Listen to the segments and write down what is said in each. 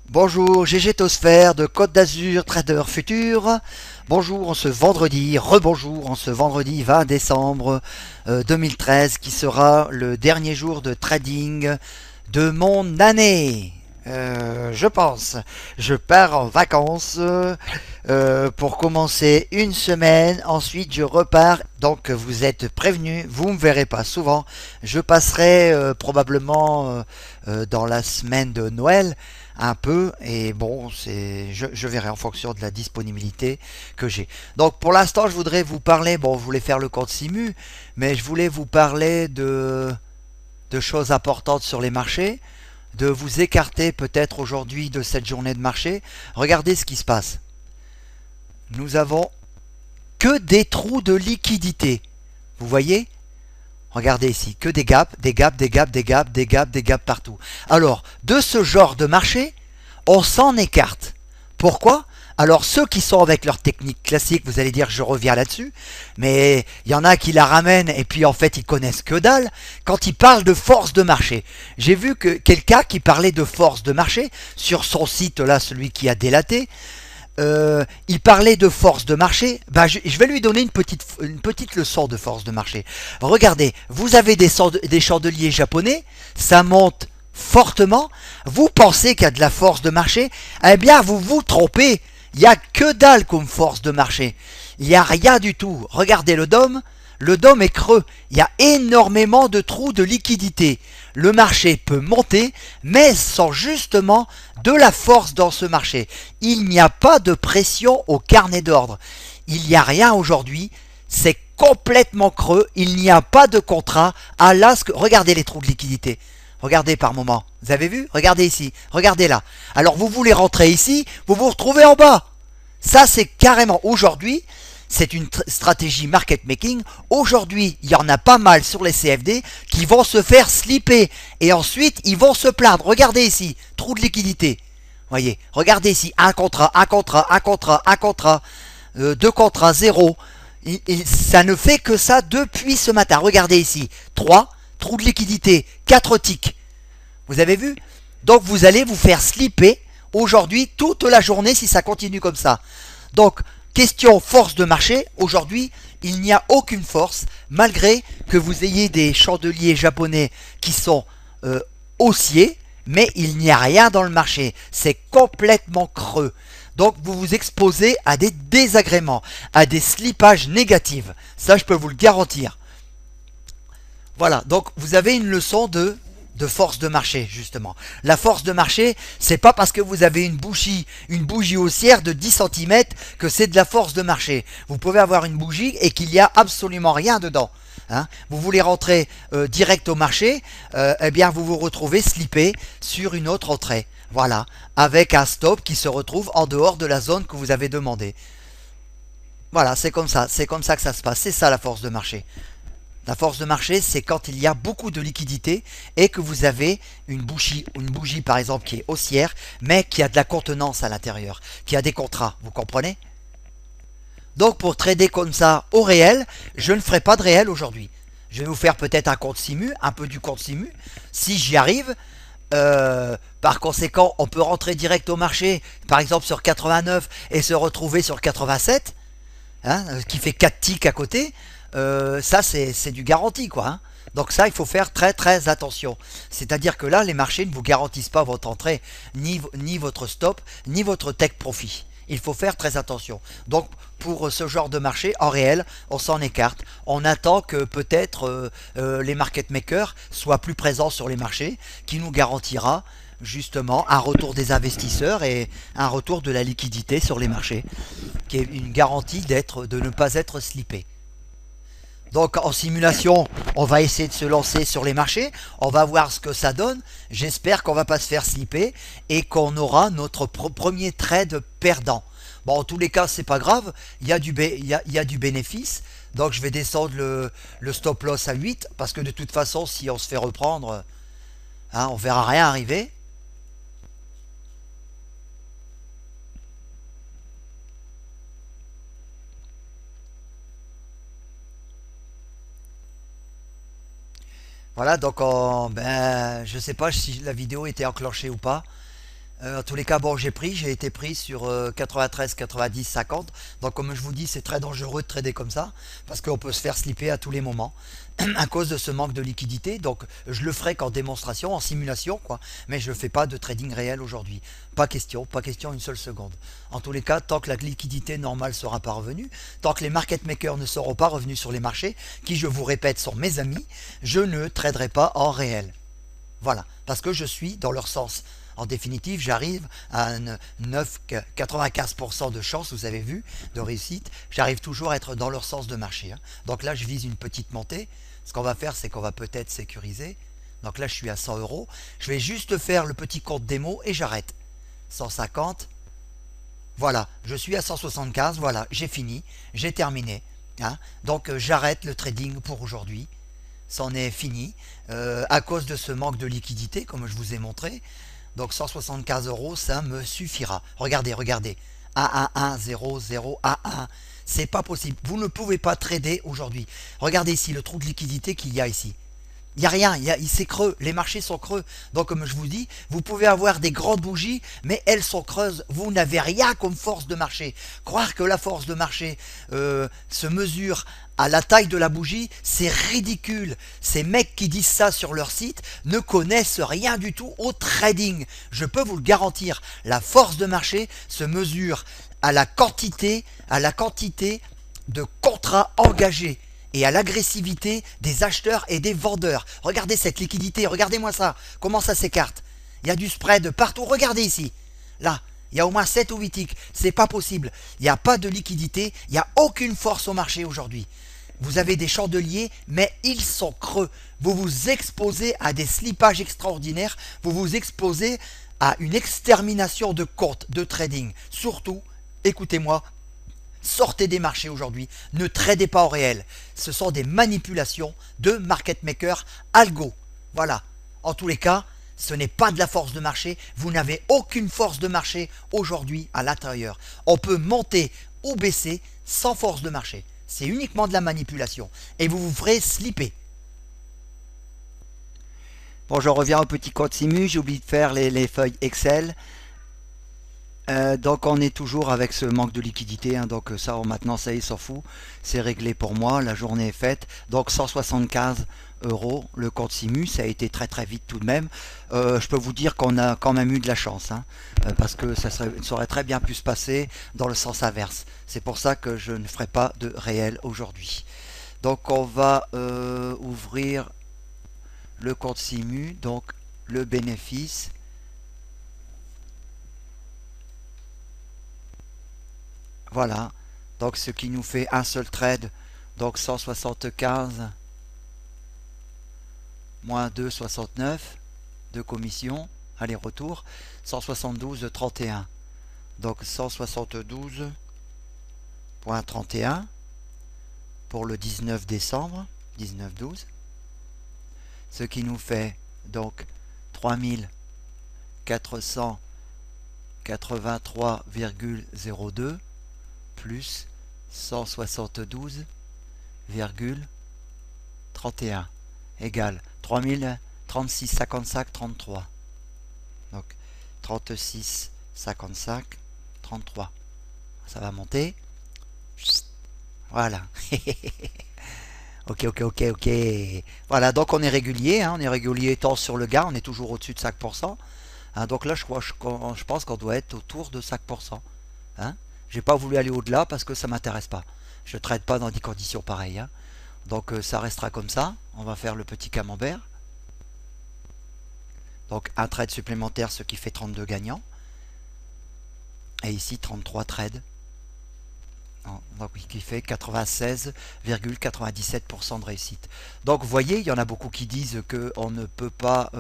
Bonjour, GG Tosphère de Côte d'Azur Trader Futur. Bonjour en ce vendredi, rebonjour en ce vendredi 20 décembre 2013 qui sera le dernier jour de trading de mon année. Je pense. Je pars en vacances pour commencer une semaine. Ensuite, je repars. Donc, vous êtes prévenus. Vous me verrez pas souvent. Je passerai probablement dans la semaine de Noël un peu. Et bon, je verrai en fonction de la disponibilité que j'ai. Donc, pour l'instant, je voudrais vous parler. Bon, je voulais faire le compte Simu, mais je voulais vous parler de choses importantes sur les marchés, de vous écarter peut-être aujourd'hui de cette journée de marché. Regardez ce qui se passe. Nous avons que des trous de liquidité. Vous voyez? Regardez ici, que des gaps, des gaps, des gaps, des gaps, des gaps, des gaps partout. Alors, de ce genre de marché, on s'en écarte. Pourquoi? Alors ceux qui sont avec leur technique classique, vous allez dire je reviens là-dessus, mais il y en a qui la ramènent et puis en fait ils connaissent que dalle quand ils parlent de force de marché. J'ai vu que quelqu'un qui parlait de force de marché sur son site là, celui qui a délaté, il parlait de force de marché. Ben, je vais lui donner une petite leçon de force de marché. Regardez, vous avez des chandeliers japonais, ça monte fortement, vous pensez qu'il y a de la force de marché, eh bien vous vous trompez. Il n'y a que dalle comme force de marché. Il n'y a rien du tout. Regardez le dôme. Le dôme est creux. Il y a énormément de trous de liquidité. Le marché peut monter, mais sans justement de la force dans ce marché. Il n'y a pas de pression au carnet d'ordre. Il n'y a rien aujourd'hui. C'est complètement creux. Il n'y a pas de contrat. Regardez les trous de liquidité. Regardez par moment. Vous avez vu? Regardez ici. Regardez là. Alors vous voulez rentrer ici, vous vous retrouvez en bas. Ça c'est carrément aujourd'hui, c'est une stratégie market making. Aujourd'hui, il y en a pas mal sur les CFD qui vont se faire slipper. Et ensuite, ils vont se plaindre. Regardez ici. Trou de liquidité. Voyez. Regardez ici. Un contrat, un contrat, un contrat, un contrat. Deux contrats, zéro. Ça ne fait que ça depuis ce matin. Regardez ici. 3. Trou de liquidité, 4 ticks. Vous avez vu? Donc vous allez vous faire slipper aujourd'hui toute la journée si ça continue comme ça. Donc, question force de marché, aujourd'hui, il n'y a aucune force, malgré que vous ayez des chandeliers japonais qui sont haussiers, mais il n'y a rien dans le marché. C'est complètement creux. Donc vous vous exposez à des désagréments, à des slippages négatifs. Ça, je peux vous le garantir. Voilà, donc vous avez une leçon de force de marché, justement. La force de marché, c'est pas parce que vous avez une bougie haussière de 10 cm que c'est de la force de marché. Vous pouvez avoir une bougie et qu'il n'y a absolument rien dedans. Hein. Vous voulez rentrer direct au marché, eh bien vous vous retrouvez slippé sur une autre entrée. Voilà, avec un stop qui se retrouve en dehors de la zone que vous avez demandé. Voilà, c'est comme ça que ça se passe. C'est ça la force de marché. La force de marché, c'est quand il y a beaucoup de liquidité et que vous avez une bougie par exemple qui est haussière, mais qui a de la contenance à l'intérieur, qui a des contrats, vous comprenez? Donc pour trader comme ça au réel, je ne ferai pas de réel aujourd'hui. Je vais vous faire peut-être un compte Simu, un peu du compte Simu, si j'y arrive. Par conséquent, on peut rentrer direct au marché, par exemple sur 89 et se retrouver sur 87, hein, qui fait 4 ticks à côté. Ça c'est du garanti quoi. Hein. Donc ça il faut faire très attention. C'est-à-dire que là les marchés ne vous garantissent pas votre entrée, ni votre stop, ni votre take profit. Il faut faire très attention. Donc pour ce genre de marché, en réel, on s'en écarte. On attend que peut-être les market makers soient plus présents sur les marchés, qui nous garantira justement un retour des investisseurs et un retour de la liquidité sur les marchés, qui est une garantie de ne pas être slippé. Donc en simulation, on va essayer de se lancer sur les marchés, on va voir ce que ça donne. J'espère qu'on va pas se faire slipper et qu'on aura notre premier trade perdant. Bon, en tous les cas, c'est pas grave, il y a du bénéfice. Donc je vais descendre le stop loss à 8 parce que de toute façon, si on se fait reprendre, hein, on verra rien arriver. Voilà, donc je sais pas si la vidéo était enclenchée ou pas. En tous les cas, bon, j'ai été pris sur 93, 90, 50. Donc, comme je vous dis, c'est très dangereux de trader comme ça parce qu'on peut se faire slipper à tous les moments à cause de ce manque de liquidité. Donc, je le ferai qu'en démonstration, en simulation, quoi. Mais je ne fais pas de trading réel aujourd'hui. Pas question une seule seconde. En tous les cas, tant que la liquidité normale ne sera pas revenue, tant que les market makers ne seront pas revenus sur les marchés, qui, je vous répète, sont mes amis, je ne traderai pas en réel. Voilà, parce que je suis dans leur sens. En définitive, j'arrive à un 95% de chance, vous avez vu, de réussite. J'arrive toujours à être dans leur sens de marché, hein. Donc là, je vise une petite montée. Ce qu'on va faire, c'est qu'on va peut-être sécuriser. Donc là, je suis à 100 euros. Je vais juste faire le petit compte démo et j'arrête. 150. Voilà, je suis à 175. Voilà, j'ai fini. J'ai terminé, hein. Donc j'arrête le trading pour aujourd'hui. C'en est fini à cause de ce manque de liquidité, comme je vous ai montré. Donc 175 euros, ça me suffira. Regardez, regardez. 11100 A1. C'est pas possible. Vous ne pouvez pas trader aujourd'hui. Regardez ici le trou de liquidité qu'il y a ici. Il n'y a rien, c'est creux, les marchés sont creux. Donc comme je vous dis, vous pouvez avoir des grandes bougies, mais elles sont creuses. Vous n'avez rien comme force de marché. Croire que la force de marché se mesure à la taille de la bougie, c'est ridicule. Ces mecs qui disent ça sur leur site ne connaissent rien du tout au trading. Je peux vous le garantir. La force de marché se mesure à la quantité de contrats engagés et à l'agressivité des acheteurs et des vendeurs. Regardez cette liquidité, regardez-moi ça, comment ça s'écarte. Il y a du spread partout, regardez ici. Là, il y a au moins 7 ou 8 ticks, c'est pas possible. Il n'y a pas de liquidité, il n'y a aucune force au marché aujourd'hui. Vous avez des chandeliers, mais ils sont creux. Vous vous exposez à des slippages extraordinaires, vous vous exposez à une extermination de comptes de trading. Surtout, écoutez-moi, sortez des marchés aujourd'hui, ne tradez pas au réel. Ce sont des manipulations de market maker algo. Voilà. En tous les cas, ce n'est pas de la force de marché. Vous n'avez aucune force de marché aujourd'hui à l'intérieur. On peut monter ou baisser sans force de marché. C'est uniquement de la manipulation. Et vous vous ferez slipper. Bon, je reviens au petit code Simu. J'ai oublié de faire les feuilles Excel. Donc on est toujours avec ce manque de liquidité, hein, donc ça maintenant ça y est, s'en fout, c'est réglé pour moi, la journée est faite. Donc 175 euros le compte Simu, ça a été très très vite tout de même. Je peux vous dire qu'on a quand même eu de la chance, hein, parce que ça aurait très bien pu se passer dans le sens inverse. C'est pour ça que je ne ferai pas de réel aujourd'hui. Donc on va ouvrir le compte Simu, donc le bénéfice. Voilà, donc ce qui nous fait un seul trade, donc 175 moins 2,69 de commission, aller-retour, 172,31. Donc 172,31 pour le 19 décembre, 19-12, ce qui nous fait donc 3483,02 plus 172,31 égale 36,55,33. Donc 36,55,33. Ça va monter. Voilà. Ok. Voilà, donc on est régulier, hein, on est régulier tant sur le gain, on est toujours au-dessus de 5%. Hein, donc là, je pense qu'on doit être autour de 5%. Hein. J'ai pas voulu aller au-delà parce que ça m'intéresse pas. Je ne trade pas dans des conditions pareilles, hein. Donc ça restera comme ça. On va faire le petit camembert. Donc un trade supplémentaire, ce qui fait 32 gagnants. Et ici 33 trades. Donc qui fait 96,97% de réussite. Donc vous voyez, il y en a beaucoup qui disent qu'on ne peut pas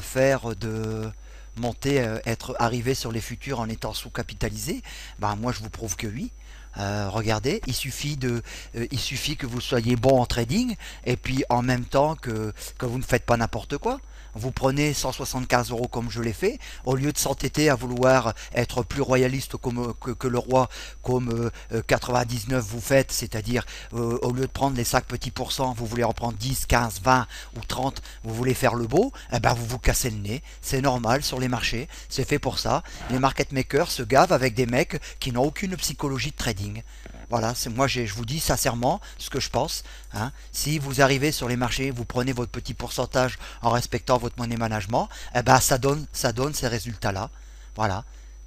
faire de monter, être arrivé sur les futurs en étant sous-capitalisé. Ben, moi je vous prouve que oui. Regardez, il suffit que vous soyez bon en trading et puis en même temps que vous ne faites pas n'importe quoi. vous prenez 175 euros comme je l'ai fait, au lieu de s'entêter à vouloir être plus royaliste que le roi, comme 99 vous faites, c'est-à-dire au lieu de prendre les 5 petits pourcents, vous voulez en prendre 10, 15, 20 ou 30, vous voulez faire le beau, eh ben vous vous cassez le nez, c'est normal sur les marchés, c'est fait pour ça. Les market makers se gavent avec des mecs qui n'ont aucune psychologie de trading. Voilà, c'est moi je vous dis sincèrement ce que je pense. Hein. Si vous arrivez sur les marchés, vous prenez votre petit pourcentage en respectant votre money management, eh ben ça donne ces résultats-là. Voilà.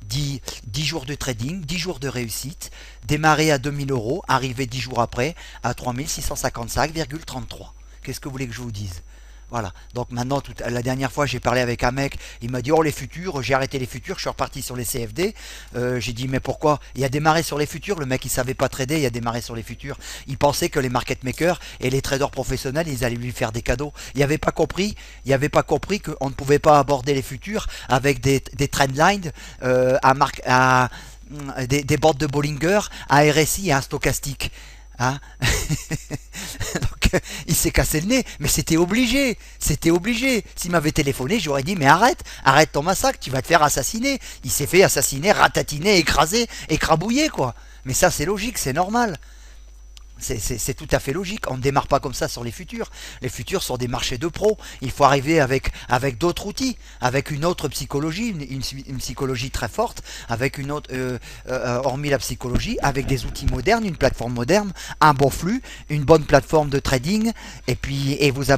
10 jours de trading, 10 jours de réussite, démarrer à 2000 euros, arriver 10 jours après à 3655,33. Qu'est-ce que vous voulez que je vous dise? Voilà. Donc maintenant, la dernière fois, j'ai parlé avec un mec, il m'a dit, oh les futurs, j'ai arrêté les futurs, je suis reparti sur les CFD. J'ai dit, mais pourquoi? Il a démarré sur les futurs, le mec il savait pas trader, il a démarré sur les futurs. Il pensait que les market makers et les traders professionnels, ils allaient lui faire des cadeaux. Il n'avait pas compris qu'on ne pouvait pas aborder les futurs avec des trendlines des bandes de Bollinger, un RSI et un stochastique. Hein. Donc, il s'est cassé le nez, mais c'était obligé, c'était obligé. S'il m'avait téléphoné, j'aurais dit, mais arrête ton massacre, tu vas te faire assassiner. Il s'est fait assassiner, ratatiner, écraser, écrabouiller, quoi. Mais ça, c'est logique, c'est normal. C'est tout à fait logique. On ne démarre pas comme ça sur les futurs. Les futurs sont des marchés de pros. Il faut arriver avec d'autres outils, avec une autre psychologie, une psychologie très forte, avec une autre, hormis la psychologie, avec des outils modernes, une plateforme moderne, un bon flux, une bonne plateforme de trading, et vous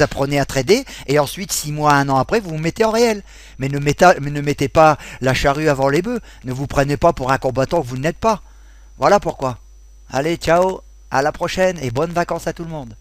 apprenez à trader, et ensuite 6 mois, 1 an après, vous vous mettez en réel. Mais ne mettez pas la charrue avant les bœufs. Ne vous prenez pas pour un combattant que vous n'êtes pas. Voilà pourquoi. Allez, ciao, à la prochaine et bonnes vacances à tout le monde.